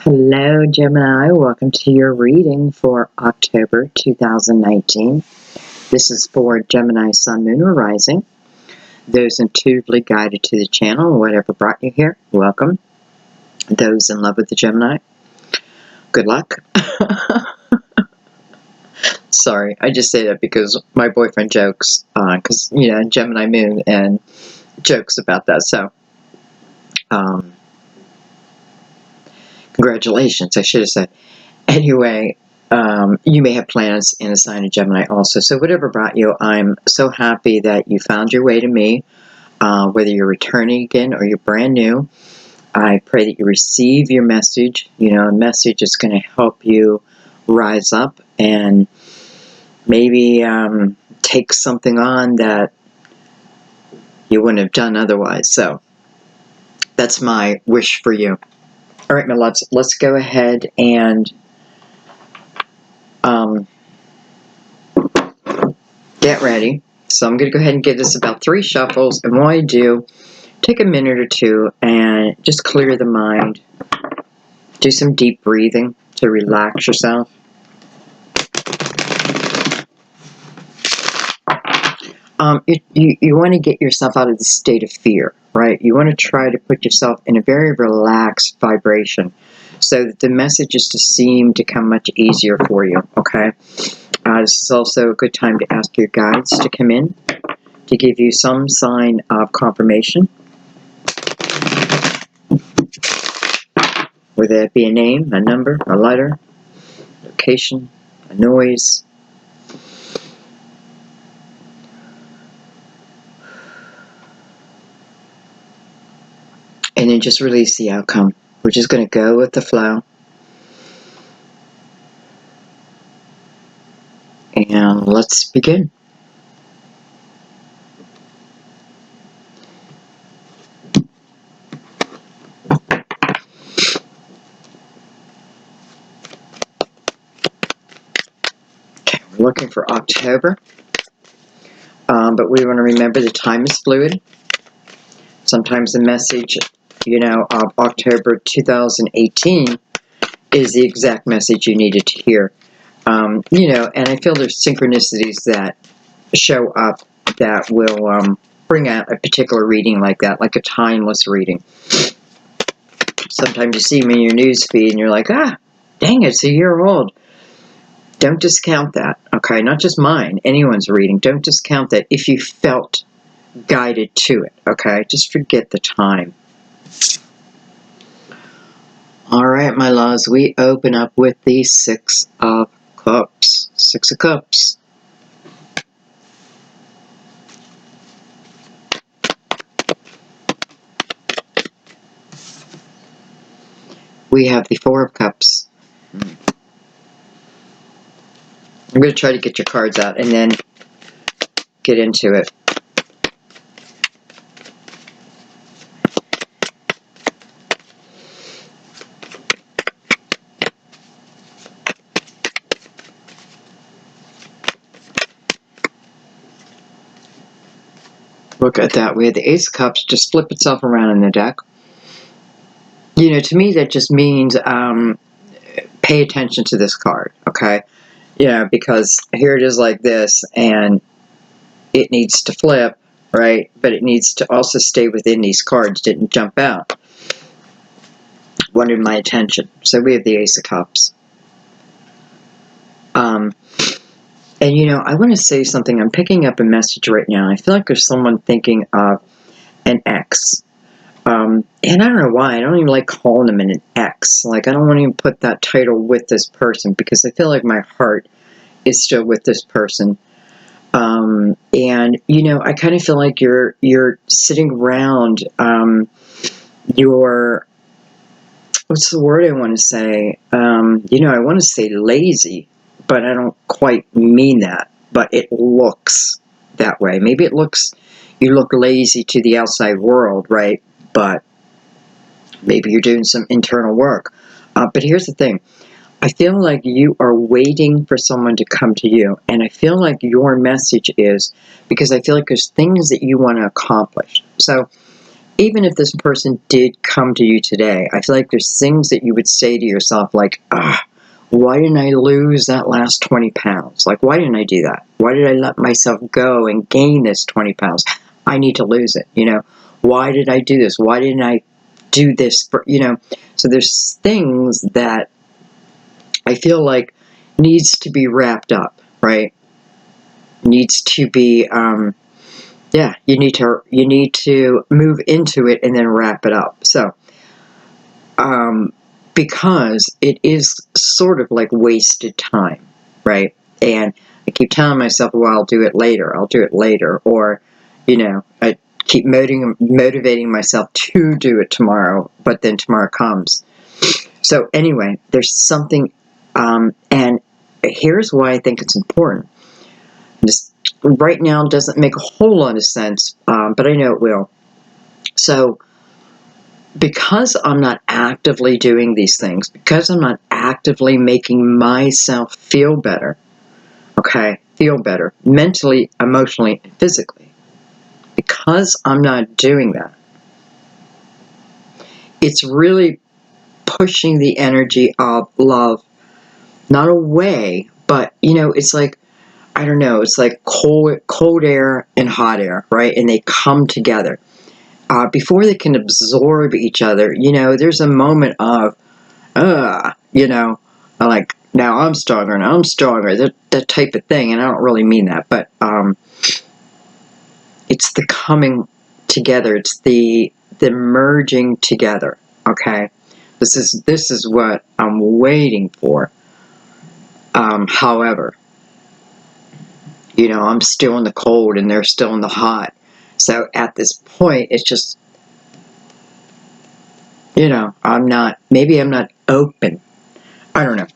Hello, Gemini. Welcome to your reading for October 2019. This is for Gemini Sun, Moon, or Rising. Those intuitively guided to the channel, whatever brought you here, welcome. Those in love with the Gemini, good luck. Sorry, I just say that because my boyfriend jokes, because, Gemini Moon, and jokes about that. So, congratulations, I should have said. Anyway, you may have plans in a sign of Gemini also. So whatever brought you, I'm so happy that you found your way to me, whether you're returning again or you're brand new. I pray that you receive your message. A message is going to help you rise up and maybe take something on that you wouldn't have done otherwise. So that's my wish for you. All right, my loves, let's go ahead and get ready. So I'm going to go ahead and give this about 3 shuffles, and while I do, take a minute or two and just clear the mind. Do some deep breathing to relax yourself. You want to get yourself out of the state of fear, right? You want to try to put yourself in a very relaxed vibration so that the messages just seem to come much easier for you, okay? This is also a good time to ask your guides to come in to give you some sign of confirmation. Whether it be a name, a number, a letter, location, a noise. And then just release the outcome. We're just going to go with the flow. And let's begin. Okay, we're looking for October. But we want to remember the time is fluid. Sometimes the message, of October 2018 is the exact message you needed to hear. And I feel there's synchronicities that show up that will bring out a particular reading like that, like a timeless reading. Sometimes you see them in your news feed and you're like, dang, it's a year old. Don't discount that, okay? Not just mine, anyone's reading. Don't discount that if you felt guided to it, okay? Just forget the time. All right, my loves, we open up with the 6 of Cups. 6 of Cups. We have the 4 of Cups. I'm going to try to get your cards out and then get into it. Look at that. We had the Ace of Cups just flip itself around in the deck. To me, that just means pay attention to this card, okay? Because here it is like this, and it needs to flip, right? But it needs to also stay within these cards, didn't jump out. Wanted my attention. So we have the Ace of Cups. And I want to say something. I'm picking up a message right now. I feel like there's someone thinking of an ex. And I don't know why. I don't even like calling them an ex. Like, I don't want to even put that title with this person because I feel like my heart is still with this person. And, I kind of feel like you're sitting around your, what's the word I want to say? I want to say lazy, but I don't quite mean that. But it looks that way. Maybe you look lazy to the outside world, right? But maybe you're doing some internal work. But here's the thing. I feel like you are waiting for someone to come to you. And I feel like your message is, because I feel like there's things that you want to accomplish. So even if this person did come to you today, I feel like there's things that you would say to yourself like, why didn't I lose that last 20 pounds? Like, why didn't I do that? Why did I let myself go and gain this 20 pounds? I need to lose it, you know? Why did I do this? Why didn't I do this? You know? So there's things that I feel like needs to be wrapped up, right? Needs to be, yeah, you need to move into it and then wrap it up. So, because it is sort of like wasted time, right? And I keep telling myself, well, I'll do it later, or, you know, I keep motivating myself to do it tomorrow, but then tomorrow comes. So anyway, there's something, and here's why I think it's important. This right now doesn't make a whole lot of sense, but I know it will. So, because I'm not actively doing these things, because I'm not actively making myself feel better, okay, feel better mentally, emotionally, and physically, because I'm not doing that, it's really pushing the energy of love, not away, but, you know, it's like, I don't know, it's like cold air and hot air, right? And they come together. Before they can absorb each other, you know, there's a moment of, you know, like, now I'm stronger and I'm stronger, that type of thing. And I don't really mean that, but it's the coming together. It's the merging together. Okay, this is what I'm waiting for. However, you know, I'm still in the cold and they're still in the hot. So at this point, it's just, you know, maybe I'm not open. I don't know.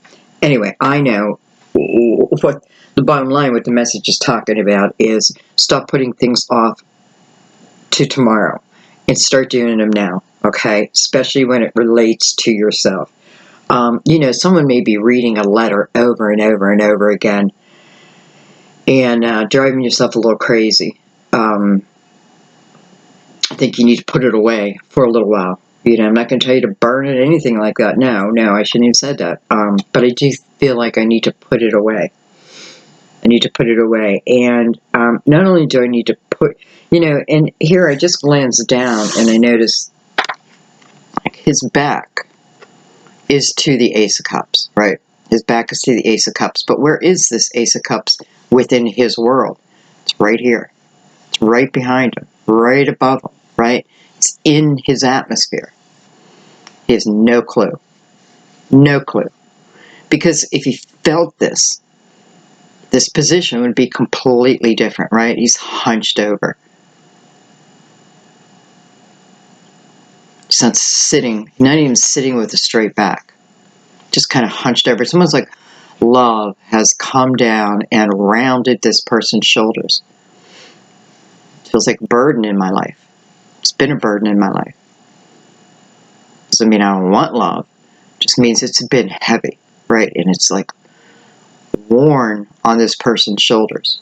Anyway, I know what the bottom line, what the message is talking about is stop putting things off to tomorrow and start doing them now, okay? Especially when it relates to yourself. You know, someone may be reading a letter over and over and over again and driving yourself a little crazy. I think you need to put it away for a little while. You know, I'm not going to tell you to burn it, anything like that. No, I shouldn't have said that. But I do feel like I need to put it away. I need to put it away. And not only do I need to put, you know, and here I just glanced down and I noticed like his back is to the Ace of Cups, right? His back is to the Ace of Cups. But where is this Ace of Cups within his world? It's right here. It's right behind him, right above him, right? It's in his atmosphere. He has no clue. No clue. Because if he felt this position would be completely different, right? He's hunched over. He's not sitting, not even sitting with a straight back. Just kind of hunched over. It's almost like love has come down and rounded this person's shoulders. It feels like a burden in my life. It's been a burden in my life. Doesn't mean I don't want love. It just means it's been heavy, right? And it's like worn on this person's shoulders.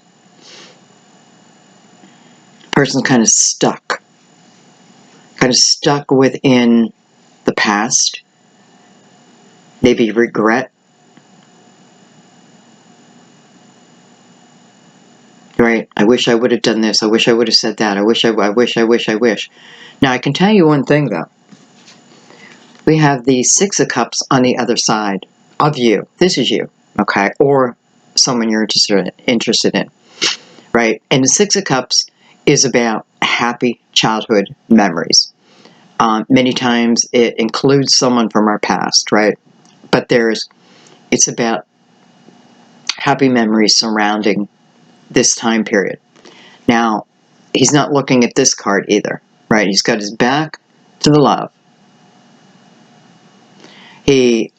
The person's kind of stuck within the past, maybe regret, right? I wish I would have done this. I wish I would have said that. I wish. Now, I can tell you one thing, though. We have the Six of Cups on the other side of you. This is you, okay? Or someone you're interested in, right? And the Six of Cups is about happy childhood memories. Many times it includes someone from our past, right? But it's about happy memories surrounding this time period. Now, he's not looking at this card either, right? He's got his back to the love. He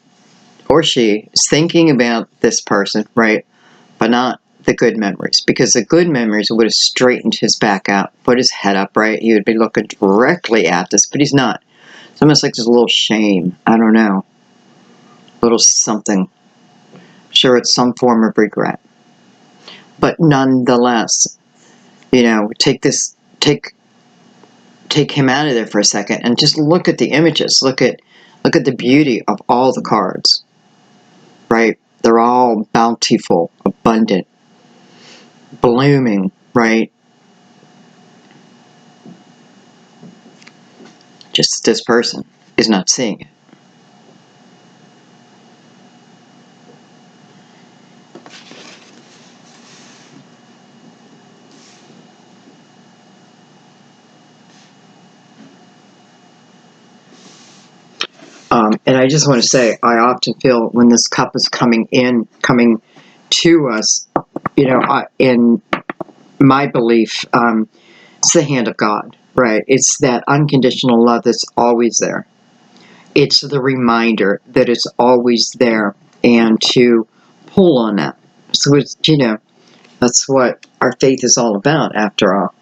or she is thinking about this person, right? But not the good memories, because the good memories would have straightened his back out, put his head up, right? He would be looking directly at this, but he's not. It's almost like there's a little shame. I don't know. A little something. I'm sure it's some form of regret. But nonetheless, you know, take take him out of there for a second and just look at the images. Look at the beauty of all the cards, right? They're all bountiful, abundant, blooming, right? Just this person is not seeing it. And I just want to say, I often feel when this cup is coming to us, in my belief, it's the hand of God, right? It's that unconditional love that's always there. It's the reminder that it's always there, and to pull on that. So it's, that's what our faith is all about, after all.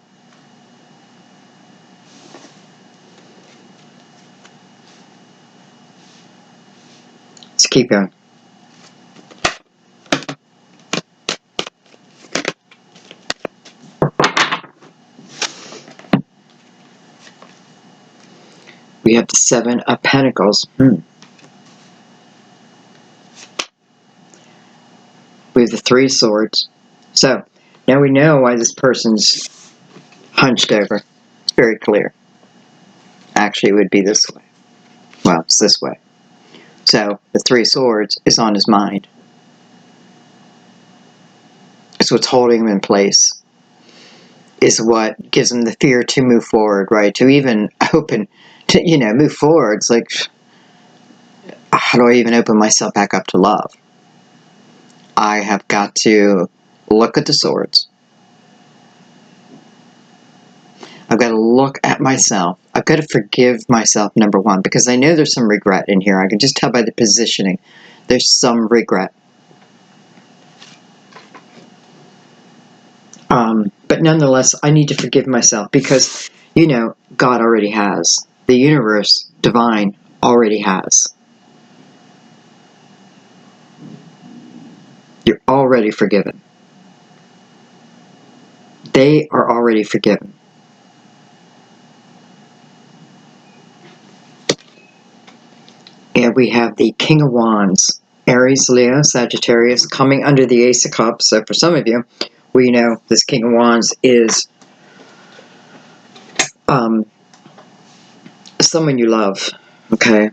Let's keep going. We have the Seven of Pentacles. We have the Three of Swords. So, now we know why this person's hunched over. It's very clear. Actually, it would be this way. Well, it's this way. So, the Three of Swords is on his mind. It's what's holding him in place. Is what gives him the fear to move forward, right? To even open, to, move forward. It's like, how do I even open myself back up to love? I have got to look at the swords. I've got to look at myself. I've got to forgive myself, number one, because I know there's some regret in here. I can just tell by the positioning. There's some regret. But nonetheless, I need to forgive myself because, God already has. The universe, divine, already has. You're already forgiven. They are already forgiven. And we have the King of Wands, Aries, Leo, Sagittarius, coming under the Ace of Cups. So for some of you, we know this King of Wands is someone you love, okay?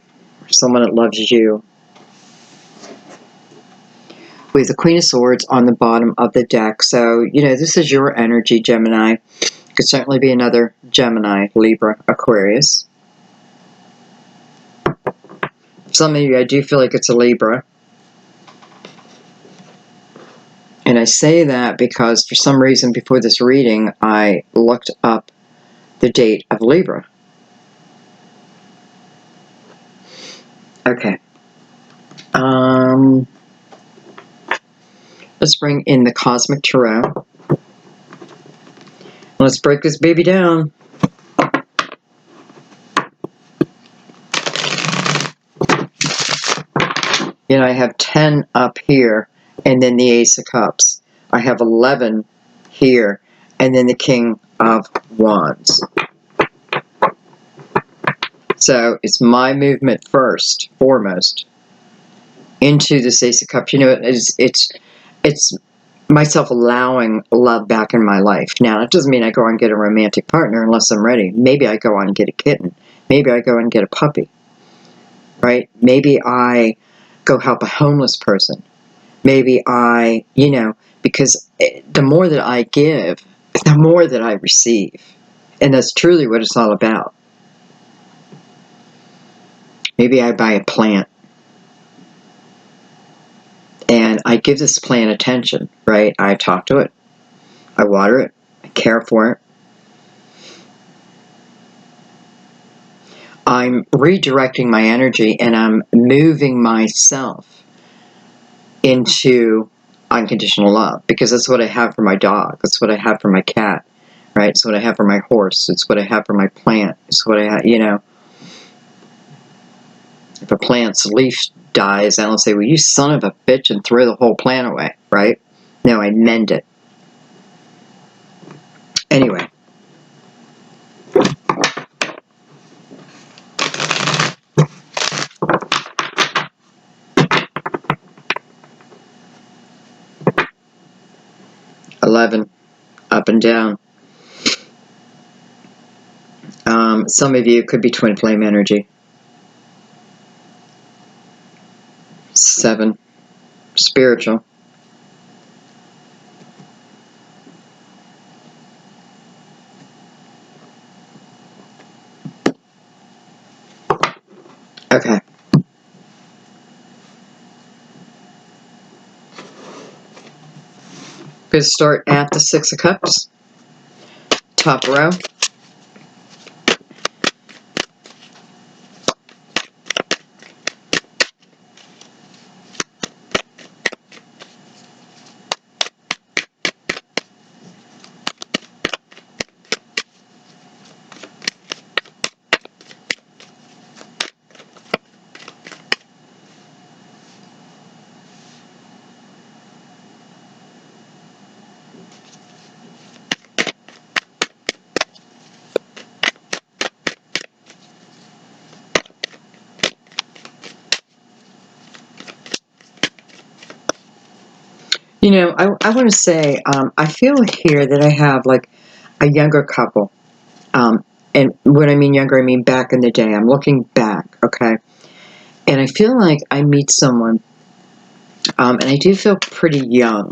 Someone that loves you. With the Queen of Swords on the bottom of the deck. So, this is your energy, Gemini. Could certainly be another Gemini, Libra, Aquarius. Some of you, I do feel like it's a Libra. And I say that because for some reason before this reading, I looked up the date of Libra. Okay. Let's bring in the Cosmic Tarot. Let's break this baby down. I have 10 up here, and then the Ace of Cups. I have 11 here, and then the King of Wands. So it's my movement foremost, into this Ace of Cups. It's myself allowing love back in my life. Now, it doesn't mean I go and get a romantic partner unless I'm ready. Maybe I go on and get a kitten. Maybe I go and get a puppy. Right? Maybe I go help a homeless person. Maybe I, because the more that I give, the more that I receive. And that's truly what it's all about. Maybe I buy a plant. And I give this plant attention, right? I talk to it. I water it. I care for it. I'm redirecting my energy and I'm moving myself into unconditional love, because that's what I have for my dog. That's what I have for my cat, right? It's what I have for my horse. It's what I have for my plant. It's what I have, If a plant's leaf dies, I don't say, well, you son of a bitch, and throw the whole plant away, right? No, I mend it. Anyway. 11, up and down. Some of you could be twin flame energy. 7, spiritual. Okay. Good start at the 6 of Cups. Top row. You know, I want to say, I feel here that I have like a younger couple. And when I mean younger, I mean back in the day. I'm looking back, okay? And I feel like I meet someone, and I do feel pretty young,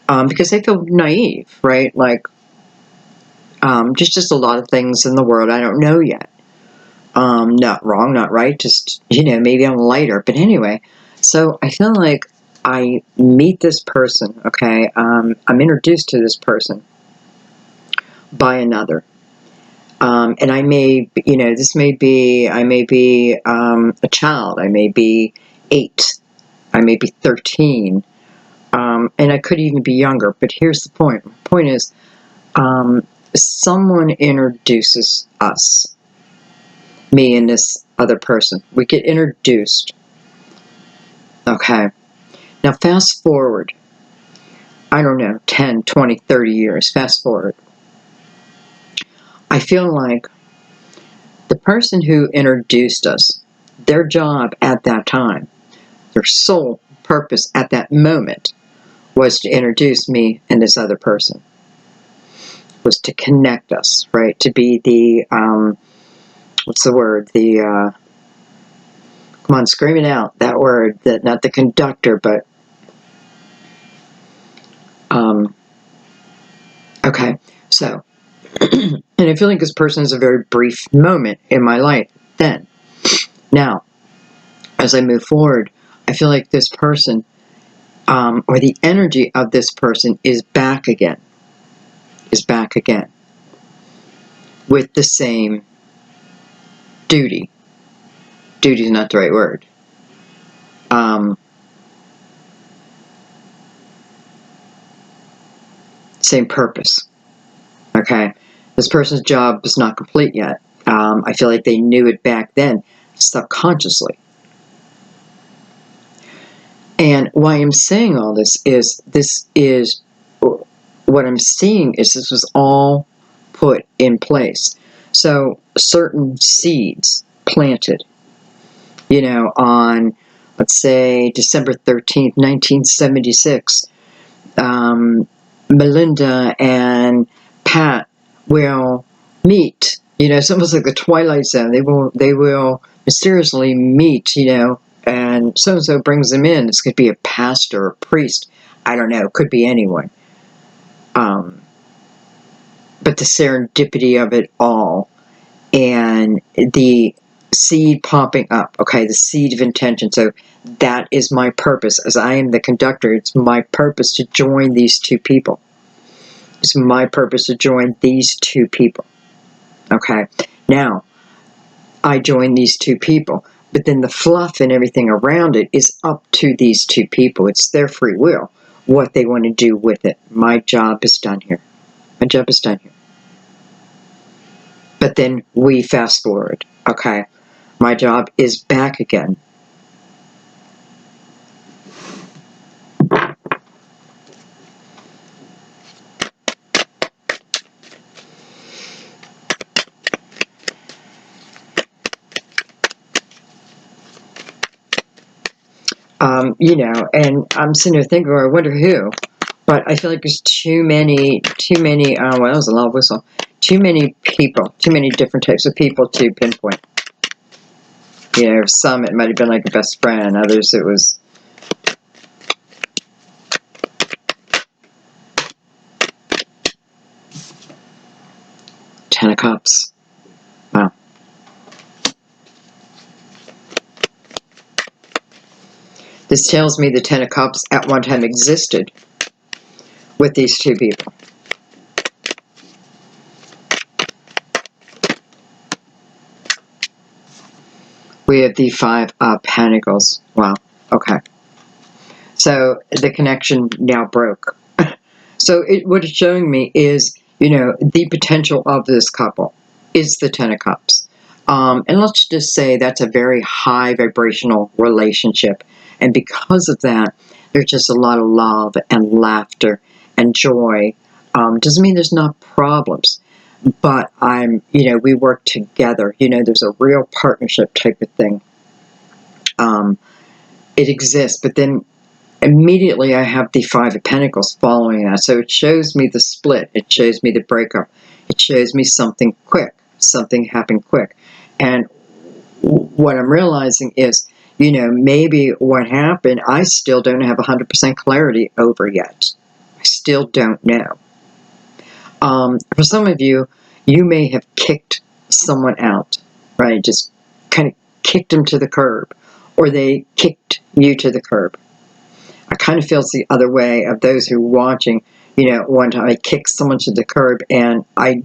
because I feel naive, right? Like, just a lot of things in the world I don't know yet. Not wrong, not right, just, you know, maybe I'm lighter. But anyway, so I feel like I meet this person, okay? I'm introduced to this person by another. And I may, you know, I may be a child. I may be 8. I may be 13. And I could even be younger. But here's the point. The point is, someone introduces us, me and this other person. We get introduced. Okay. Now fast forward, I don't know, 10, 20, 30 years. Fast forward. I feel like the person who introduced us, their job at that time, their sole purpose at that moment, was to introduce me and this other person. Was to connect us, right? To be the, what's the word? The, come on, scream it out, that word, that not the conductor, but, okay, so, and I feel like this person is a very brief moment in my life then. Now, as I move forward, I feel like this person, or the energy of this person is back again, with the same duty. Duty is not the right word. Same purpose. Okay, this person's job is not complete yet. I feel like they knew it back then, subconsciously. And why I'm saying all this is what I'm seeing is this was all put in place. So certain seeds planted, you know, on, let's say, December 13th, 1976, Melinda and Pat will meet. You know, it's almost like the Twilight Zone. They will mysteriously meet, you know, and so-and-so brings them in. This could be a pastor, a priest. I don't know. It could be anyone. But the serendipity of it all and the seed popping up, okay, the seed of intention. So that is my purpose. As I am the conductor, it's my purpose to join these two people. It's my purpose to join these two people. Okay, now I join these two people, but then the fluff and everything around it is up to these two people. It's their free will, what they want to do with it. My job is done here. My job is done here. But then we fast forward. Okay, my job is back again. You know, and I'm sitting there thinking, I wonder who. But I feel like there's too many, well, that was a loud whistle. Too many people, too many different types of people to pinpoint. You know, some it might have been like a best friend, others it was... Ten of Cups. Wow. This tells me the Ten of Cups at one time existed with these two people. We have the Five of Pentacles. Wow. Okay. So the connection now broke. So what it's showing me is, you know, the potential of this couple is the Ten of Cups. And let's just say that's a very high vibrational relationship. And because of that, there's just a lot of love and laughter and joy. Doesn't mean there's not problems. But you know, we work together. You know, there's a real partnership type of thing. It exists, but then immediately I have the Five of Pentacles following that. So it shows me the split. It shows me the breakup. It shows me something quick. Something happened quick. And what I'm realizing is, you know, maybe what happened, I still don't have 100% clarity over yet. I still don't know. For some of you, you may have kicked someone out, right? Just kind of kicked them to the curb, or they kicked you to the curb. I kind of feel it's the other way of those who are watching. You know, one time I kicked someone to the curb and I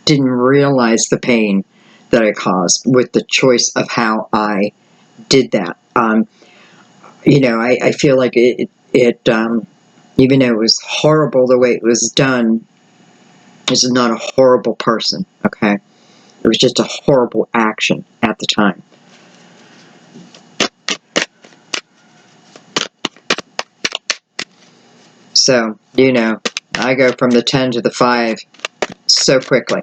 didn't realize the pain that I caused with the choice of how I did that. You know, I feel like it even though it was horrible the way it was done, this is not a horrible person, okay? It was just a horrible action at the time. So, you know, I go from the 10 to the 5 so quickly.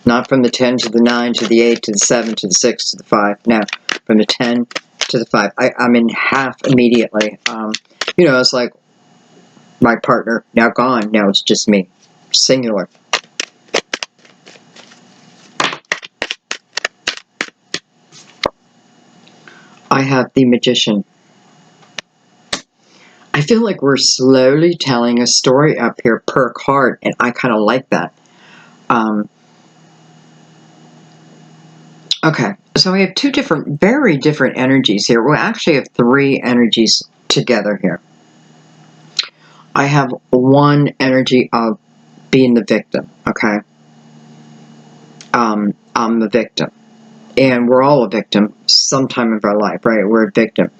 Not from the 10 to the 9 to the 8 to the 7 to the 6 to the 5. No, from the 10 to the 5. I'm in half immediately. You know, it's like my partner now gone. Now it's just me. Singular. I have the Magician. I feel like we're slowly telling a story up here per card, and I kind of like that. Okay, so we have two different, very different energies here. We actually have three energies together here. I have one energy of being the victim, okay? I'm the victim. And we're all a victim sometime of our life, right? We're a victim.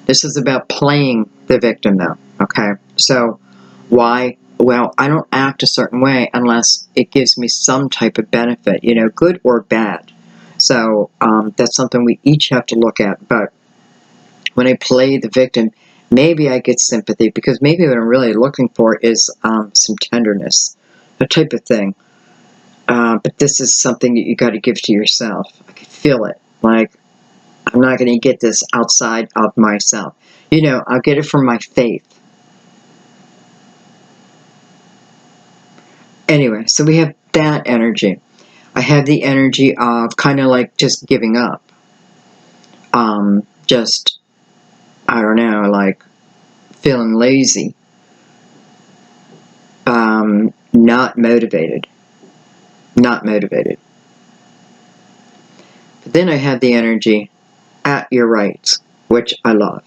This is about playing the victim, though, okay? So, why? Well, I don't act a certain way unless it gives me some type of benefit, you know, good or bad. So, that's something we each have to look at. But when I play the victim, maybe I get sympathy, because maybe what I'm really looking for is some tenderness, a type of thing. But this is something that you got to give to yourself. I can feel it. Like, I'm not going to get this outside of myself. You know, I'll get it from my faith. Anyway, so we have that energy. I have the energy of kind of like just giving up. Just, I don't know, like feeling lazy. Not motivated. Not motivated. But then I have the energy at your right, which I love.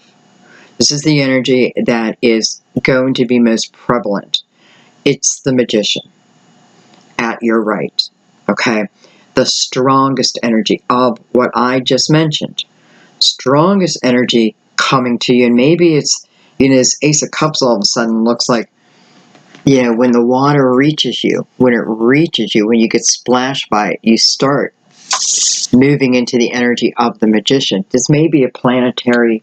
This is the energy that is going to be most prevalent. It's the Magician at your right, okay? The strongest energy of what I just mentioned. Strongest energy coming to you. And maybe it's, you know, this Ace of Cups all of a sudden looks like, you know, when the water reaches you, when it reaches you, when you get splashed by it, you start moving into the energy of the Magician. This may be a planetary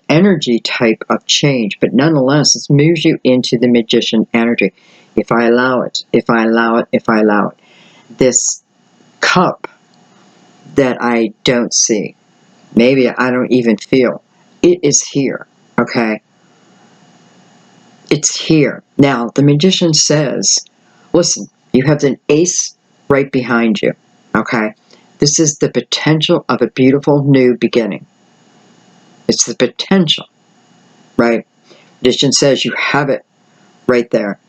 energy type of change, but nonetheless, it moves you into the Magician energy. If I allow it, if I allow it, if I allow it. This cup that I don't see, maybe I don't even feel, it is here, okay? It's here. Now, the magician says, listen, you have an ace right behind you, okay? This is the potential of a beautiful new beginning. It's the potential, right? Magician says you have it right there.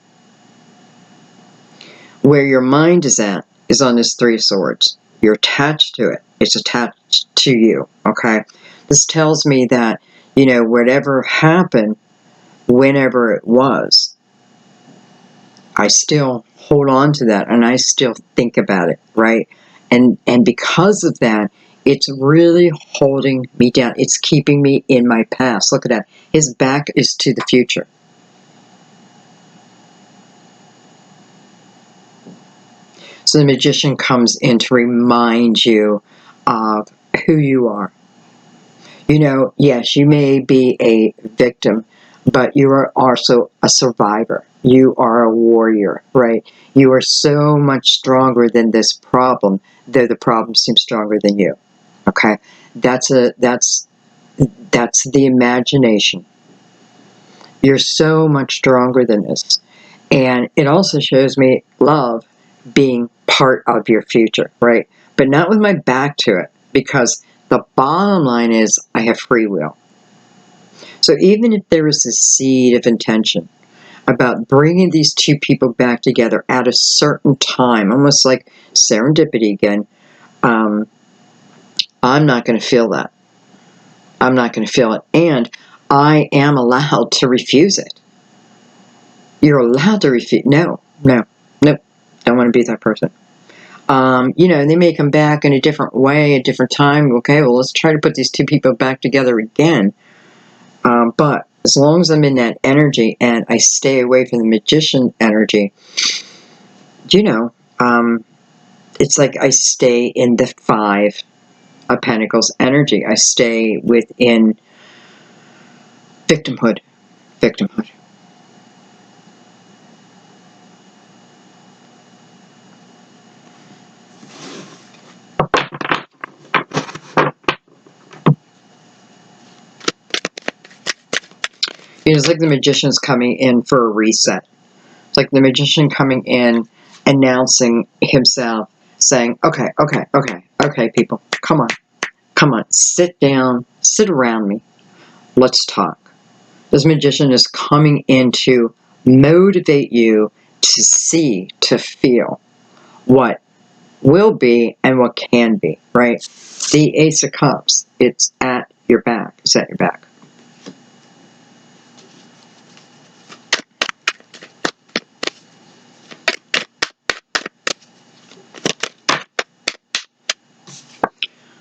Where your mind is at is on this Three of Swords. You're attached to it. It's attached to you, okay? This tells me that, you know, whatever happened, whenever it was, I still hold on to that and I still think about it, right? And because of that, it's really holding me down. It's keeping me in my past. Look at that. His back is to the future. So the magician comes in to remind you of who you are. You know, yes, you may be a victim, but you are also a survivor. You are a warrior, right? You are so much stronger than this problem, though the problem seems stronger than you. Okay? That's the imagination. You're so much stronger than this. And it also shows me love being part of your future, right? But not with my back to it, because the bottom line is I have free will. So even if there is a seed of intention about bringing these two people back together at a certain time, almost like serendipity again, I'm not going to feel that. I'm not going to feel it. And I am allowed to refuse it. You're allowed to refuse. No, don't want to be that person. You know, they may come back in a different way, a different time. Okay, well, let's try to put these two people back together again. But as long as I'm in that energy and I stay away from the magician energy, you know, it's like I stay in the Five of Pentacles energy. I stay within victimhood. It's like the magician's coming in for a reset. It's like the magician coming in, announcing himself, saying, okay, people, come on, sit down, sit around me, let's talk. This magician is coming in to motivate you to see, to feel what will be and what can be, right? The Ace of Cups, it's at your back. It's at your back.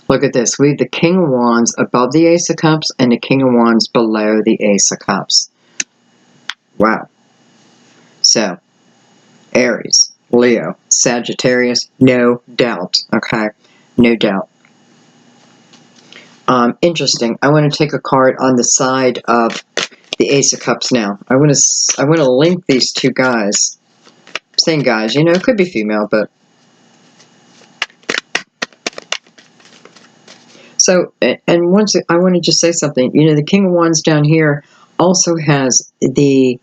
Look at this. We have the King of Wands above the Ace of Cups and the King of Wands below the Ace of Cups. Wow. So, Aries, Leo, Sagittarius, no doubt. Okay? No doubt. Interesting. I want to take a card on the side of the Ace of Cups now. I want to link these two guys. Same guys, you know, it could be female, but so, and once I want to just say something. You know, the King of Wands down here also has the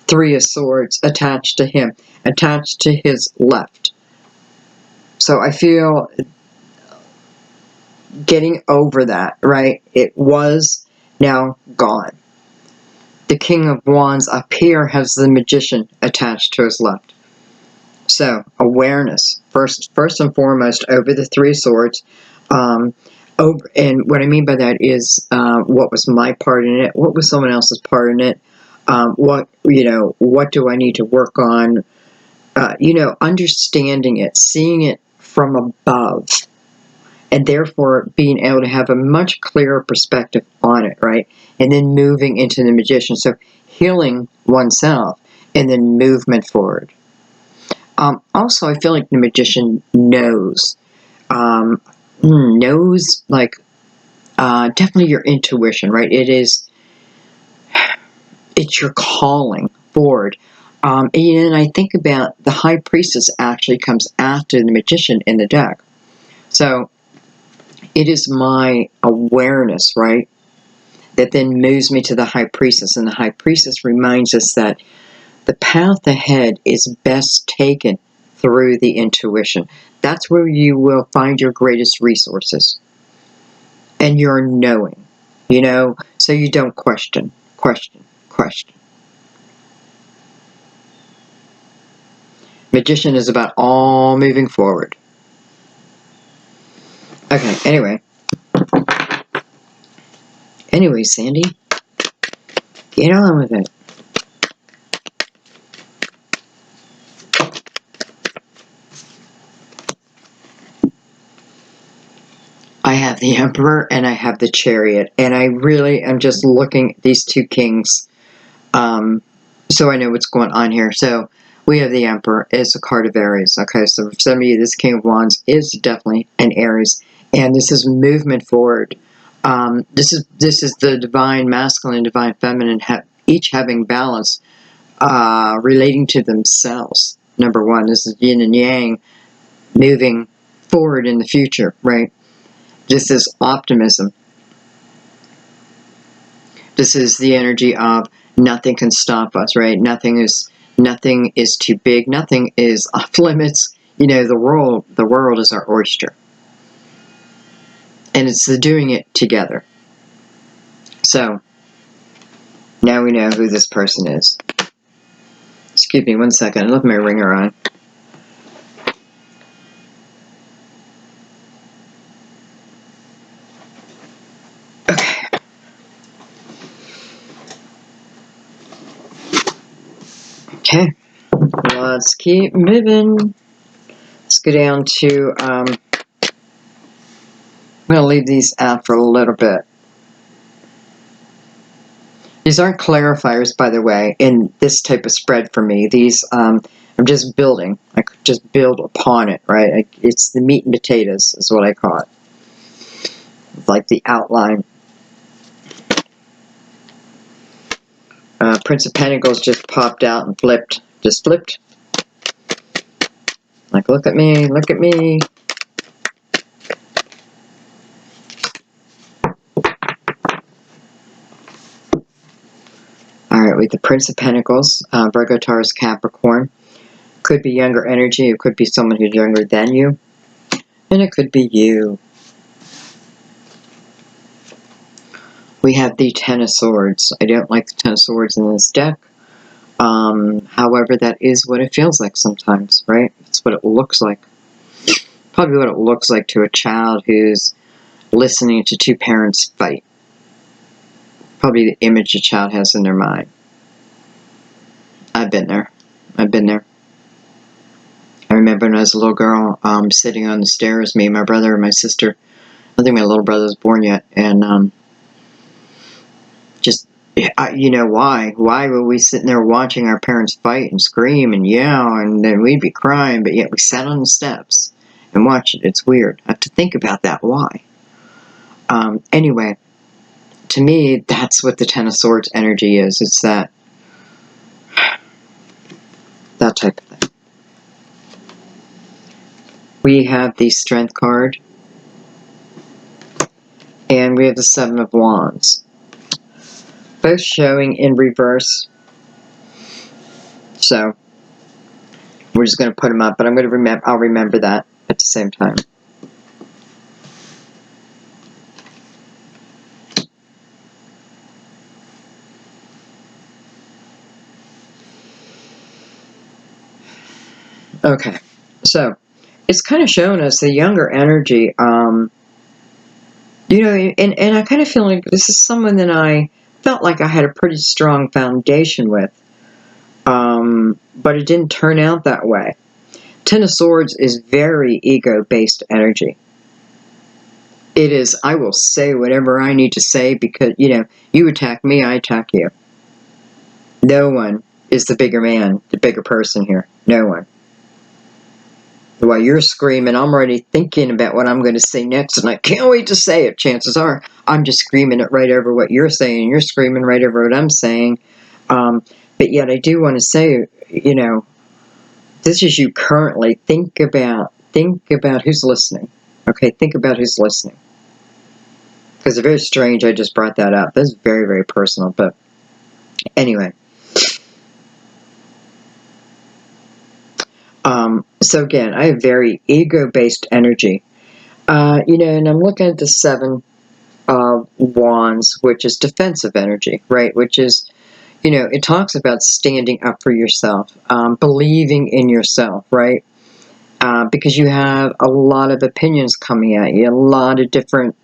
Three of Swords attached to him, attached to his left. So I feel getting over that, right? It was now gone. The King of Wands up here has the Magician attached to his left. So awareness, first and foremost, over the Three of Swords. And what I mean by that is what was my part in it? What was someone else's part in it? What do I need to work on? Understanding it, seeing it from above, and therefore being able to have a much clearer perspective on it, right? And then moving into the Magician. So healing oneself and then movement forward. Also, I feel like the Magician knows. Knows, like, definitely your intuition, right? It's your calling forward. And I think about the High Priestess actually comes after the Magician in the deck. So it is my awareness, right, That then moves me to the High Priestess, and the High Priestess reminds us that the path ahead is best taken through the intuition. That's where you will find your greatest resources and your knowing, so you don't question. Magician is about all moving forward. Okay, anyway, Sandy, get on with it. I have the Emperor and I have the Chariot, and I really am just looking at these two kings, so I know what's going on here. So we have the Emperor is a card of Aries. Okay, so for some of you, this King of Wands is definitely an Aries, and this is movement forward. This is the divine masculine, divine feminine, each having balance, relating to themselves. Number one, this is yin and yang, moving forward in the future, right? This is optimism. This is the energy of nothing can stop us, right? Nothing is too big. Nothing is off limits. The world is our oyster. And it's the doing it together. So, now we know who this person is. Excuse me 1 second. I left my ringer on. Okay, let's keep moving. Let's go down to, I'm going to leave these out for a little bit. These aren't clarifiers, by the way, in this type of spread for me. These, I'm just building. I could just build upon it, right? It's the meat and potatoes is what I call it. It's like the outline. Prince of Pentacles just popped out and flipped. Just flipped. Like, look at me, look at me. Alright, with the Prince of Pentacles, Virgo, Taurus, Capricorn. Could be younger energy, it could be someone who's younger than you. And it could be you. We have the Ten of Swords. I don't like the Ten of Swords in this deck. However, that is what it feels like sometimes, right? It's what it looks like. Probably what it looks like to a child who's listening to two parents fight. Probably the image a child has in their mind. I've been there. I've been there. I remember when I was a little girl, sitting on the stairs, me, my brother, and my sister. I don't think my little brother was born yet, and just, why? Why were we sitting there watching our parents fight and scream and yell, and then we'd be crying, but yet we sat on the steps and watched it. It's weird. I have to think about that. Why? Anyway, to me, that's what the Ten of Swords energy is. It's that type of thing. We have the Strength card, and we have the Seven of Wands. Both showing in reverse. So, we're just going to put them up, but I'll remember that at the same time. Okay, so it's kind of showing us the younger energy, and I kind of feel like this is someone that I felt like I had a pretty strong foundation with, but it didn't turn out that way. Ten of Swords is very ego-based energy. It is, I will say whatever I need to say because, you attack me, I attack you. No one is the bigger man, the bigger person here. No one. While you're screaming, I'm already thinking about what I'm going to say next, and I can't wait to say it. Chances are, I'm just screaming it right over what you're saying, and you're screaming right over what I'm saying. But yet I do want to say, this is you currently. Think about who's listening. Okay, think about who's listening. Because it's very strange I just brought that up. That's very, very personal. But anyway. So again, I have very ego-based energy. And I'm looking at the 7 wands, which is defensive energy, right? Which is, it talks about standing up for yourself, believing in yourself, right? Because you have a lot of opinions coming at you, a lot of different,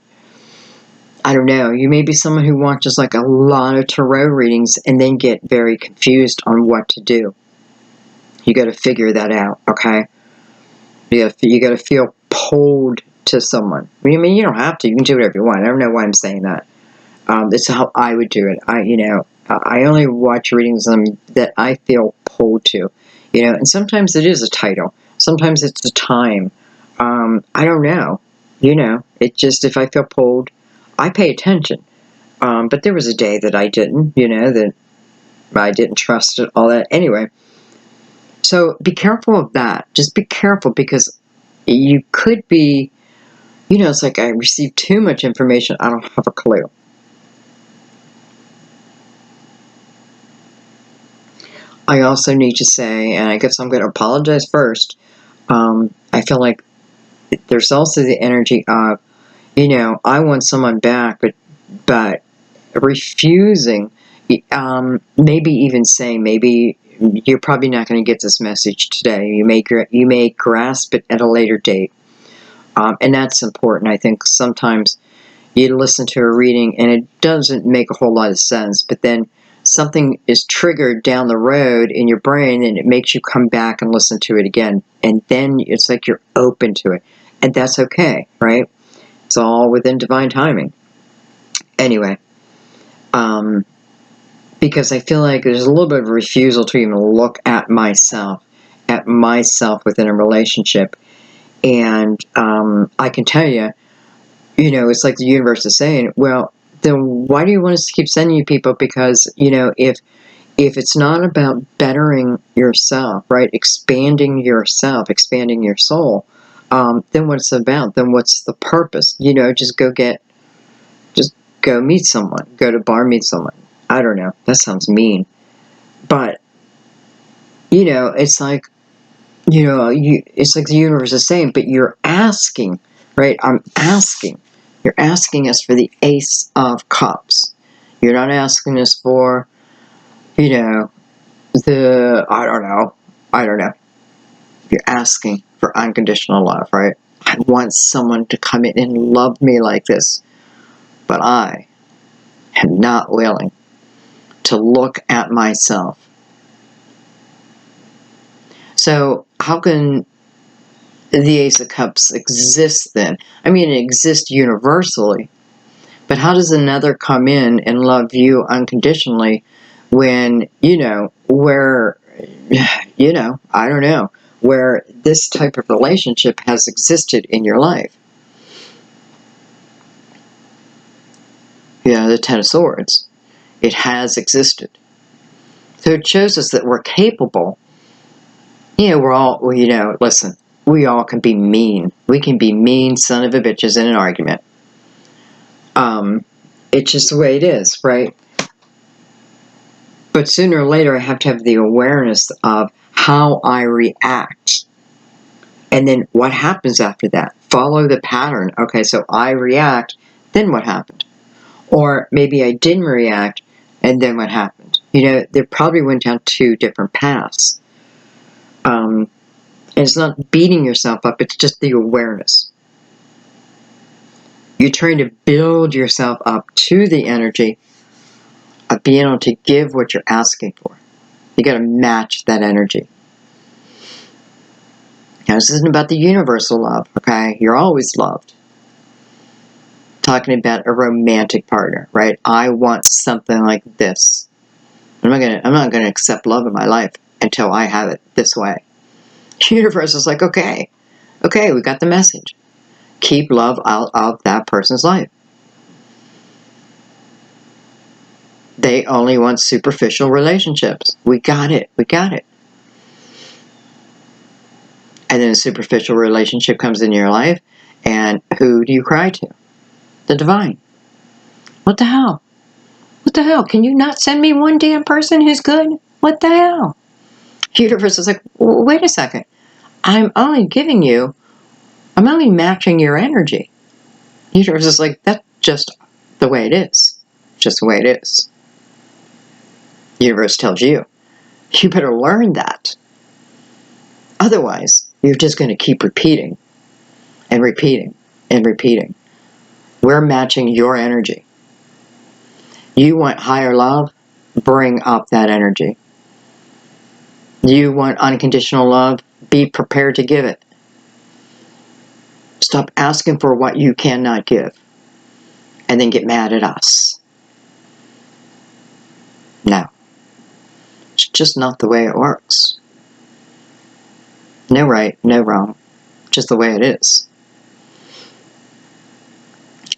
I don't know, you may be someone who watches like a lot of tarot readings and then get very confused on what to do. You got to figure that out, okay? You got to feel pulled to someone. I mean, you don't have to. You can do whatever you want. I don't know why I'm saying that. This is how I would do it. I only watch readings that I feel pulled to, and sometimes it is a title. Sometimes it's a time. I don't know. It just, if I feel pulled, I pay attention. But there was a day that I didn't, that I didn't trust it, all that. Anyway, so be careful of that. Just be careful, because you could be, it's like I received too much information. I don't have a clue. I also need to say, and I guess I'm going to apologize first, I feel like there's also the energy of, I want someone back, but refusing, maybe even saying, maybe you're probably not going to get this message today. You may grasp it at a later date. And that's important. I think sometimes you listen to a reading and it doesn't make a whole lot of sense, but then something is triggered down the road in your brain and it makes you come back and listen to it again. And then it's like you're open to it. And that's okay, right? It's all within divine timing. Anyway, because I feel like there's a little bit of a refusal to even look at myself within a relationship. And I can tell you, it's like the universe is saying, well, then why do you want us to keep sending you people? Because, if it's not about bettering yourself, right, expanding yourself, expanding your soul, then what's it about? Then what's the purpose? Just go meet someone, go to a bar, meet someone. I don't know. That sounds mean. But, it's like, it's like the universe is saying, but you're asking, right? I'm asking. You're asking us for the Ace of Cups. You're not asking us for, I don't know. You're asking for unconditional love, right? I want someone to come in and love me like this, but I am not willing to look at myself. So how can the Ace of Cups exist then? I mean, it exists universally, but how does another come in and love you unconditionally when, where, I don't know, where this type of relationship has existed in your life? The Ten of Swords. It has existed. So it shows us that we're capable. We're all, listen, we all can be mean. We can be mean son of a bitches in an argument. It's just the way it is, right? But sooner or later, I have to have the awareness of how I react. And then what happens after that? Follow the pattern. Okay, so I react, then what happened? Or maybe I didn't react, and then what happened? They probably went down 2 different paths. And it's not beating yourself up, it's just the awareness. You're trying to build yourself up to the energy of being able to give what you're asking for. You got to match that energy. Now, this isn't about the universal love, okay? You're always loved. Talking about a romantic partner, right? I want something like this. I'm not gonna accept love in my life until I have it this way. The universe is like, okay, we got the message. Keep love out of that person's life. They only want superficial relationships. We got it. And then a superficial relationship comes into your life, and who do you cry to? The divine. What the hell? What the hell? Can you not send me one damn person who's good? What the hell? The universe is like, wait a second. I'm only matching your energy. The universe is like, that's just the way it is. Just the way it is. The universe tells you, you better learn that. Otherwise, you're just going to keep repeating and repeating and repeating. We're matching your energy. You want higher love? Bring up that energy. You want unconditional love? Be prepared to give it. Stop asking for what you cannot give and then get mad at us. No. It's just not the way it works. No right, no wrong. Just the way it is.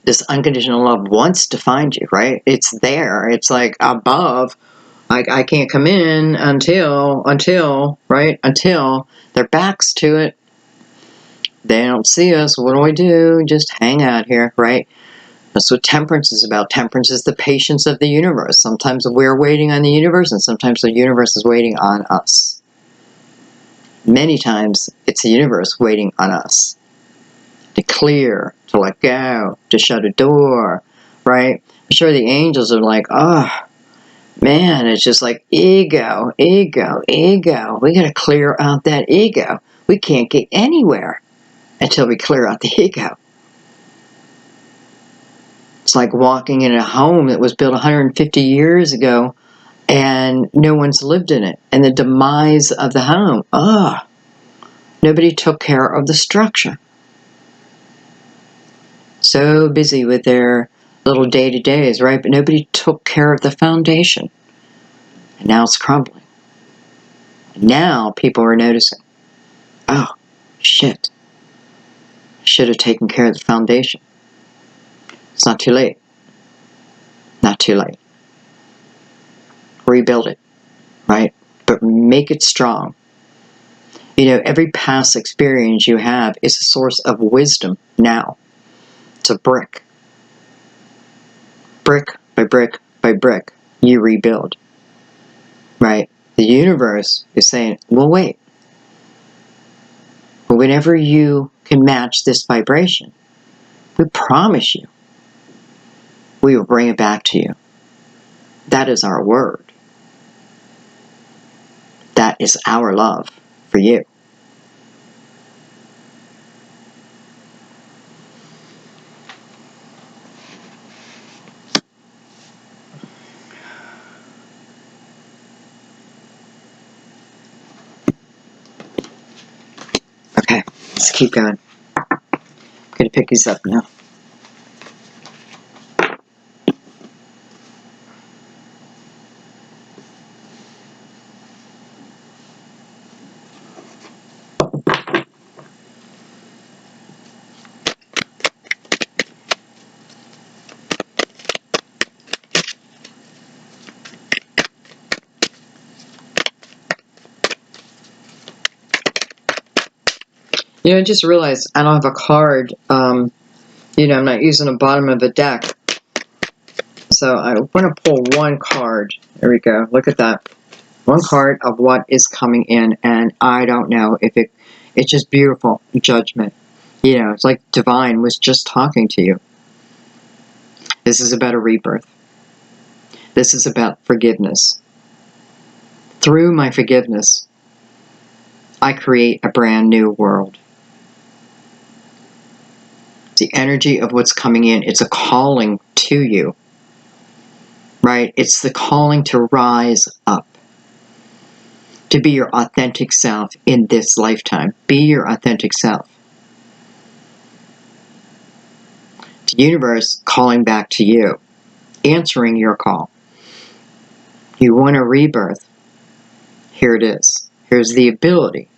This unconditional love wants to find you, right? It's there. It's like above. I can't come in until, right? Until their back's to it. They don't see us. What do we do? Just hang out here, right? That's what temperance is about. Temperance is the patience of the universe. Sometimes we're waiting on the universe, and sometimes the universe is waiting on us. Many times, it's the universe waiting on us to clear, to let go, to shut a door, right? I'm sure the angels are like, oh, man, it's just like ego, ego, ego. We got to clear out that ego. We can't get anywhere until we clear out the ego. It's like walking in a home that was built 150 years ago and no one's lived in it. And the demise of the home. Nobody took care of the structure. So busy with their little day-to-days, right? But nobody took care of the foundation. And now it's crumbling. And now people are noticing. Oh, shit. I should have taken care of the foundation. It's not too late. Not too late. Rebuild it, right? But make it strong. You know, every past experience you have is a source of wisdom now. It's a brick. Brick by brick by brick, you rebuild. Right? The universe is saying, well, wait. But whenever you can match this vibration, we promise you, we will bring it back to you. That is our word. That is our love for you. Okay, let's keep going. I'm going to pick these up now. You know, I just realized I don't have a card. I'm not using the bottom of the deck. So I want to pull one card. There we go. Look at that. One card of what is coming in. And I don't know if it's just beautiful. Judgment. You know, it's like divine was just talking to you. This is about a rebirth. This is about forgiveness. Through my forgiveness, I create a brand new world. The energy of what's coming in, it's a calling to you, right? It's the calling to rise up, to be your authentic self in this lifetime. Be your authentic self. The universe calling back to you, answering your call. You want a rebirth? Here it is. Here's the ability.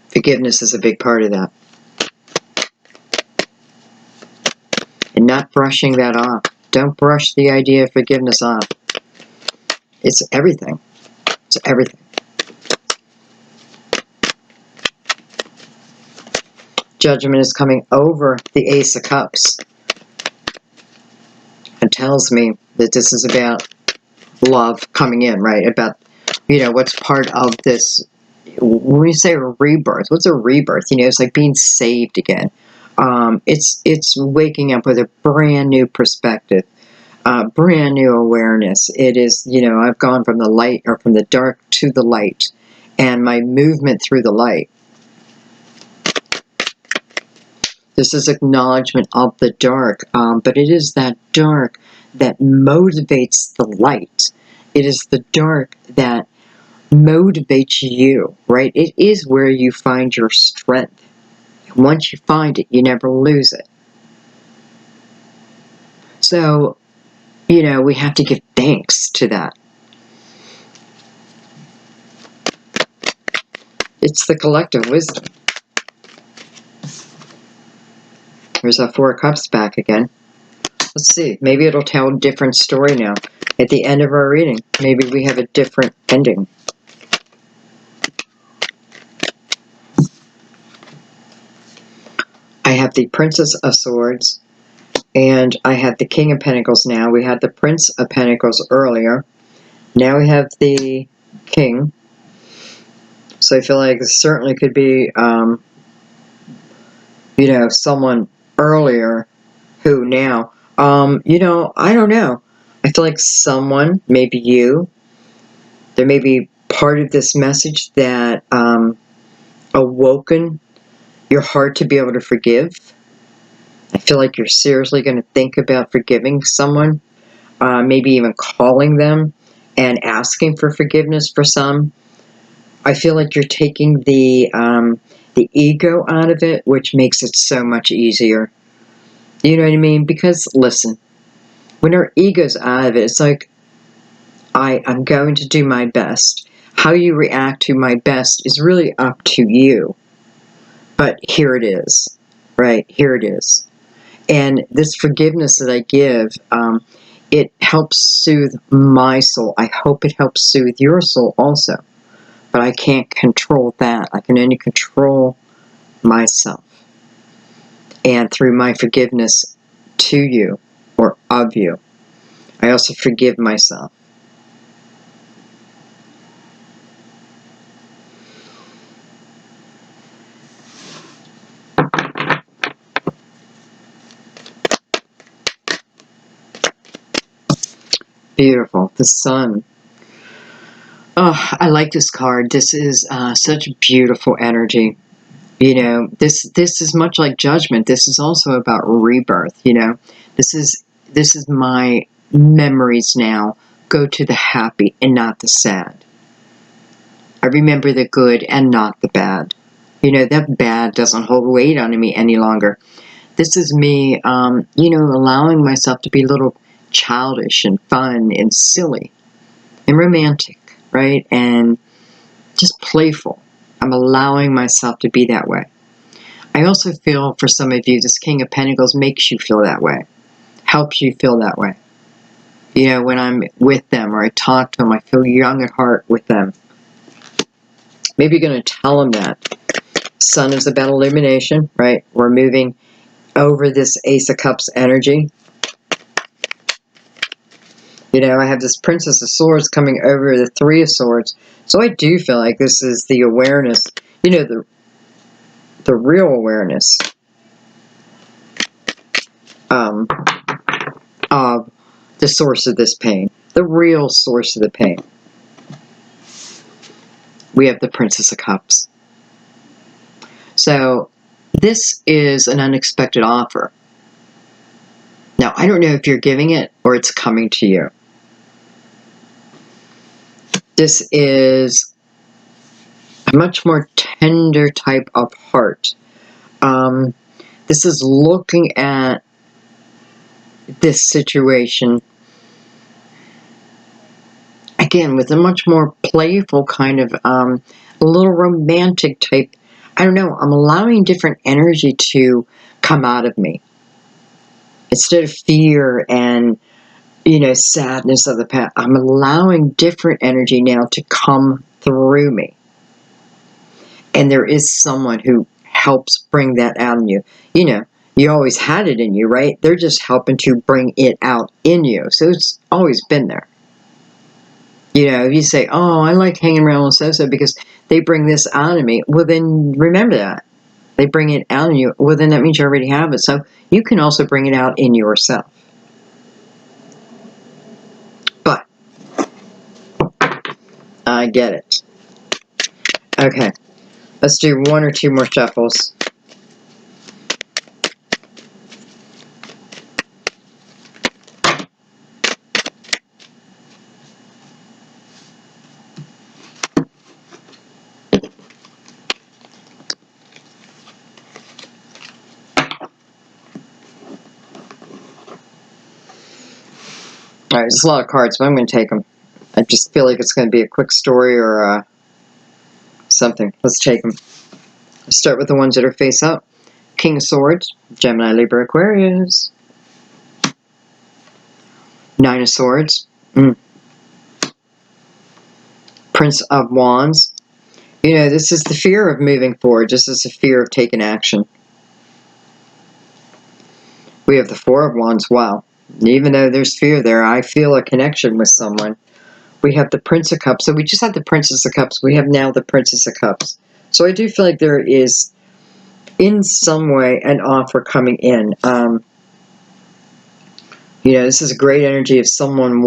Forgiveness is a big part of that. And not brushing that off. Don't brush the idea of forgiveness off. It's everything. It's everything. Judgment is coming over the Ace of Cups. tells me that this is about love coming in, right? About, what's part of this. When we say a rebirth, what's a rebirth? It's like being saved again. It's waking up with a brand new perspective, brand new awareness. It is, I've gone from the light, or from the dark to the light, and my movement through the light. This is acknowledgement of the dark, but it is that dark that motivates the light. It is the dark that motivates you, right? It is where you find your strength. Once you find it, you never lose it. So, we have to give thanks to that. It's the collective wisdom. There's that Four of Cups back again. Let's see. Maybe it'll tell a different story now. At the end of our reading, maybe we have a different ending. I have the Princess of Swords, and I have the King of Pentacles now. We had the Prince of Pentacles earlier. Now we have the King. So I feel like this certainly could be, someone earlier who now, I don't know. I feel like someone, maybe you, there may be part of this message that awoken your heart to be able to forgive. I feel like you're seriously going to think about forgiving someone, maybe even calling them and asking for forgiveness for some. I feel like you're taking the ego out of it, which makes it so much easier. You know what I mean? Because, listen, when our ego's out of it, it's like, I'm going to do my best. How you react to my best is really up to you. But here it is, right? Here it is. And this forgiveness that I give, it helps soothe my soul. I hope it helps soothe your soul also. But I can't control that. I can only control myself. And through my forgiveness to you, or of you, I also forgive myself. Beautiful. The Sun. Oh, I like this card. This is such beautiful energy. This is much like Judgment. This is also about rebirth. This is my memories now. Go to the happy and not the sad. I remember the good and not the bad. That bad doesn't hold weight on me any longer. This is me, allowing myself to be a little childish and fun and silly and romantic, right? And just playful. I'm allowing myself to be that way. I also feel for some of you, this King of Pentacles makes you feel that way, helps you feel that way. When I'm with them or I talk to them, I feel young at heart with them. Maybe you're going to tell them that. Sun is about illumination, right? We're moving over this Ace of Cups energy. I have this Princess of Swords coming over the Three of Swords. So I do feel like this is the awareness, the real awareness of the source of this pain. The real source of the pain. We have the Princess of Cups. So this is an unexpected offer. Now, I don't know if you're giving it or it's coming to you. This is a much more tender type of heart. This is looking at this situation, again, with a much more playful kind of, a little romantic type. I don't know, I'm allowing different energy to come out of me. Instead of fear and, sadness of the past, I'm allowing different energy now to come through me. And there is someone who helps bring that out in you. You always had it in you, right? They're just helping to bring it out in you. So it's always been there. You know, if you say, oh, I like hanging around with so-so because they bring this out of me. Well, then remember that. They bring it out in you. Well, then that means you already have it. So you can also bring it out in yourself. But I get it. Okay. Let's do one or two more shuffles. All right, there's a lot of cards, but I'm going to take them. I just feel like it's going to be a quick story or something. Let's take them. Let's start with the ones that are face up. King of Swords, Gemini, Libra, Aquarius. Nine of Swords. Prince of Wands. You know, this is the fear of moving forward. This is the fear of taking action. We have the Four of Wands. Wow. Even though there's fear there, I feel a connection with someone. We have the Prince of Cups. So we just had the Princess of Cups. We have now the Princess of Cups. So I do feel like there is, in some way, an offer coming in. You know, this is a great energy of someone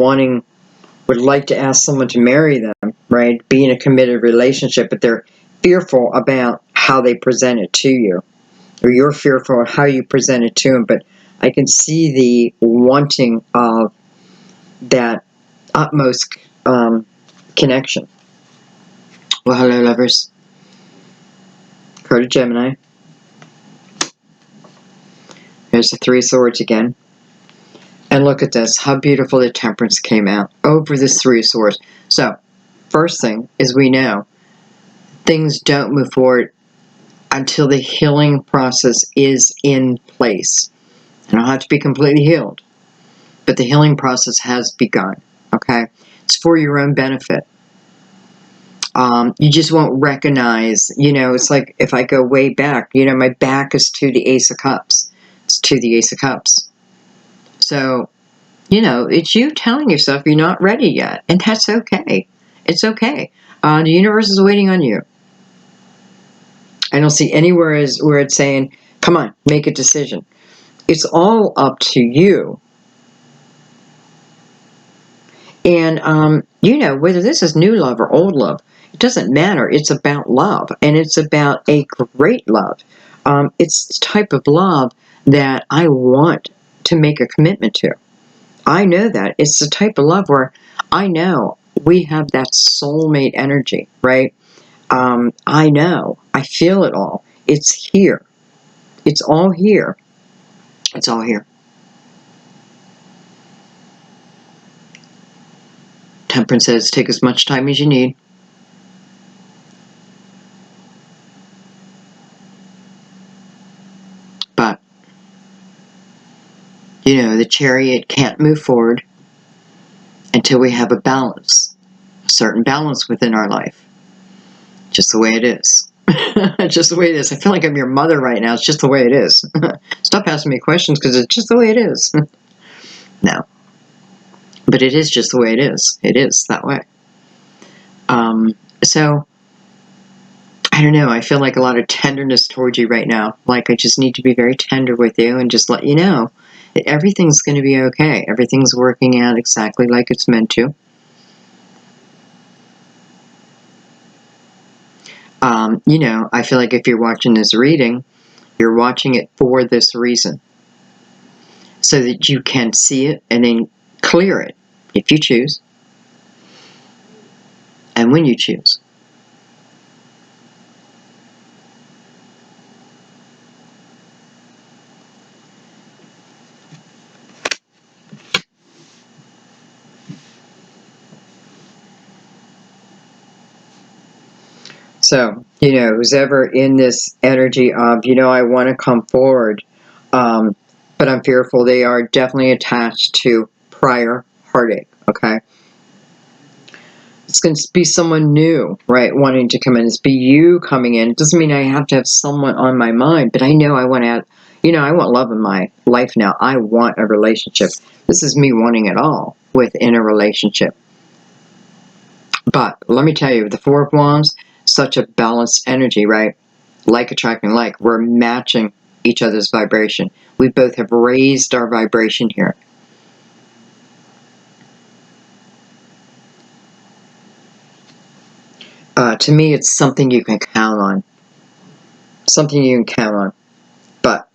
would like to ask someone to marry them, right? Be in a committed relationship, but they're fearful about how they present it to you. Or you're fearful of how you present it to them, but I can see the wanting of that utmost connection. Well, hello, lovers. Card of Gemini. Here's the Three of Swords again. And look at this, how beautiful the Temperance came out over this Three of Swords. So, first thing is we know things don't move forward until the healing process is in place. You don't have to be completely healed, but the healing process has begun, okay? It's for your own benefit. You just won't recognize, you know, it's like if I go way back, you know, my back is to the Ace of Cups. It's to the Ace of Cups. So, you know, it's you telling yourself you're not ready yet, and that's okay. It's okay. The universe is waiting on you. I don't see anywhere where it's saying, come on, make a decision. It's all up to you. And, you know, whether this is new love or old love, it doesn't matter. It's about love, and it's about a great love. It's the type of love that I want to make a commitment to. I know that. It's the type of love where I know we have that soulmate energy, right? I know. I feel it all. It's here. It's all here. It's all here. Temperance says, take as much time as you need. But, you know, the Chariot can't move forward until we have a balance, a certain balance within our life. Just the way it is. Just the way it is. I feel like I'm your mother right now. It's just the way it is. Stop asking me questions because it's just the way it is. No. But it is just the way it is. It is that way. So, I don't know. I feel like a lot of tenderness towards you right now. Like I just need to be very tender with you and just let you know that everything's going to be okay. Everything's working out exactly like it's meant to. You know, I feel like if you're watching this reading, you're watching it for this reason. So that you can see it and then clear it if you choose. And when you choose. So, you know, who's ever in this energy of, you know, I want to come forward, but I'm fearful, they are definitely attached to prior heartache, okay? It's going to be someone new, right, wanting to come in. It's be you coming in. It doesn't mean I have to have someone on my mind, but I know I want to, I want love in my life now. I want a relationship. This is me wanting it all within a relationship. But let me tell you, the Four of Wands, such a balanced energy, right? Like attracting like. We're matching each other's vibration. We both have raised our vibration here. To me, it's something you can count on. Something you can count on. But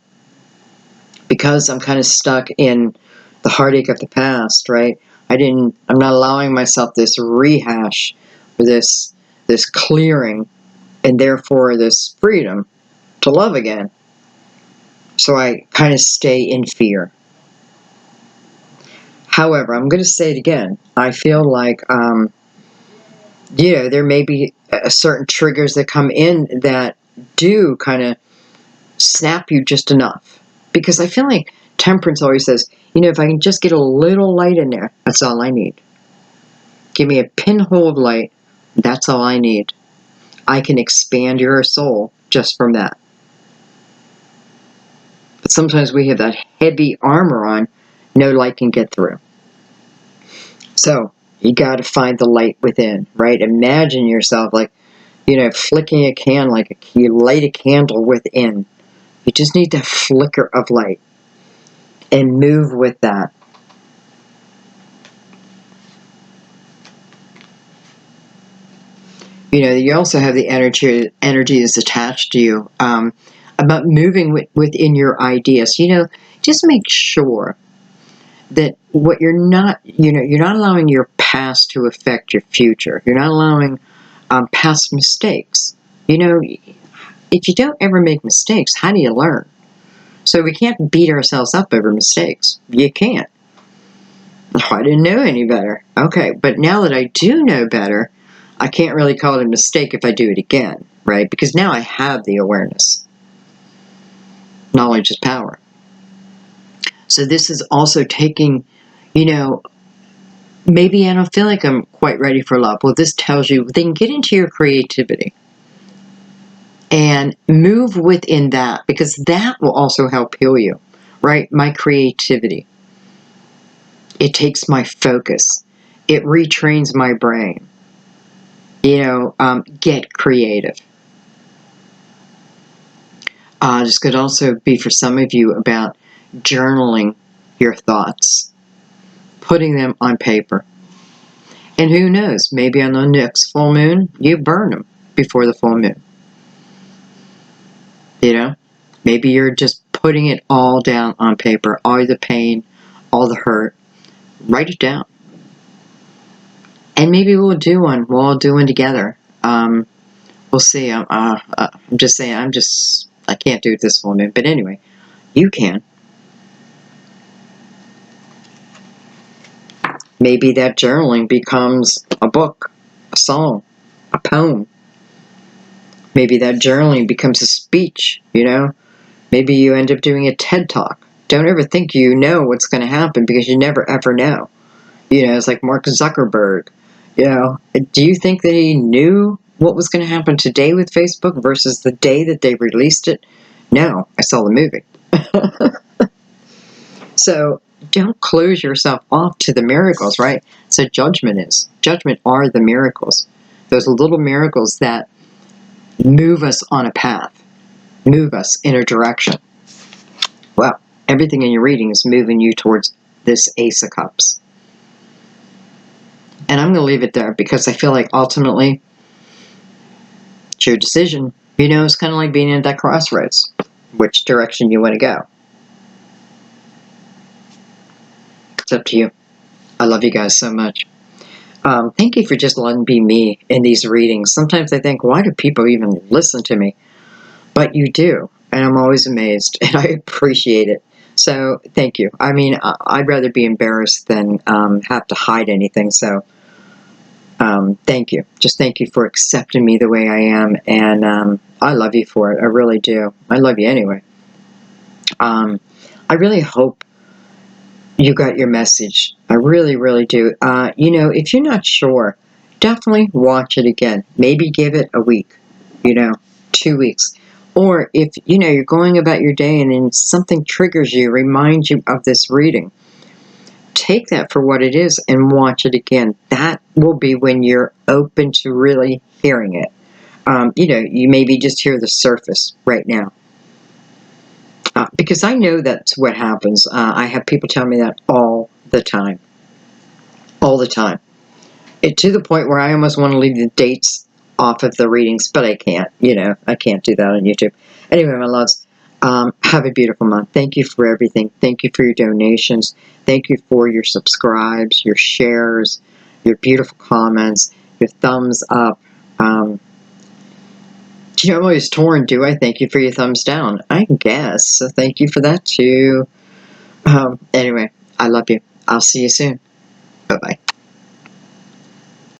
because I'm kind of stuck in the heartache of the past, right? I'm not allowing myself this rehash, this clearing, and therefore this freedom to love again. So I kind of stay in fear. However, I'm going to say it again. I feel like, there may be certain triggers that come in that do kind of snap you just enough. Because I feel like Temperance always says, if I can just get a little light in there, that's all I need. Give me a pinhole of light, that's all I need. I can expand your soul just from that. But sometimes we have that heavy armor on, no light can get through. So, you got to find the light within, right? Imagine yourself like, flicking a can, like you light a candle within. You just need that flicker of light and move with that. You also have the energy that's attached to you, about moving within your ideas. Just make sure that what you're not allowing your past to affect your future. You're not allowing past mistakes. If you don't ever make mistakes, how do you learn? So we can't beat ourselves up over mistakes. You can't. Oh, I didn't know any better. Okay, but now that I do know better, I can't really call it a mistake if I do it again, right? Because now I have the awareness. Knowledge is power. So this is also taking, maybe I don't feel like I'm quite ready for love. Well, this tells you then get into your creativity and move within that, because that will also help heal you, right? My creativity. It takes my focus. It retrains my brain. Get creative. This could also be for some of you about journaling your thoughts, putting them on paper. And who knows, maybe on the next full moon, you burn them before the full moon. Maybe you're just putting it all down on paper, all the pain, all the hurt. Write it down. And maybe we'll all do one together. We'll see. I'm just saying, I can't do it this full moon. But anyway, you can. Maybe that journaling becomes a book, a song, a poem. Maybe that journaling becomes a speech, Maybe you end up doing a TED Talk. Don't ever think you know what's going to happen, because you never ever know. It's like Mark Zuckerberg. Do you think that he knew what was going to happen today with Facebook versus the day that they released it? No, I saw the movie. So don't close yourself off to the miracles, right? So judgment are the miracles. Those little miracles that move us on a path, move us in a direction. Well, everything in your reading is moving you towards this Ace of Cups. And I'm going to leave it there, because I feel like ultimately it's your decision. It's kind of like being at that crossroads, which direction you want to go. It's up to you. I love you guys so much. Thank you for just letting me be me in these readings. Sometimes I think, why do people even listen to me? But you do, and I'm always amazed, and I appreciate it. So thank you. I mean, I'd rather be embarrassed than have to hide anything. So thank you. Just thank you for accepting me the way I am, and I love you for it. I really do. I love you anyway. I really hope you got your message. I really, really do. If you're not sure, definitely watch it again. Maybe give it a week, 2 weeks. Or if, you're going about your day and then something triggers you, reminds you of this reading, take that for what it is and watch it again. That will be when you're open to really hearing it. You maybe just hear the surface right now. Because I know that's what happens. I have people tell me that all the time. All the time. To the point where I almost want to leave the dates off of the readings, but I can't. I can't do that on YouTube. Anyway, my loves, have a beautiful month. Thank you for everything. Thank you for your donations. Thank you for your subscribes, your shares, your beautiful comments, your thumbs up. I'm always torn. Do I thank you for your thumbs down? I guess. So thank you for that too. Anyway, I love you. I'll see you soon. Bye-bye.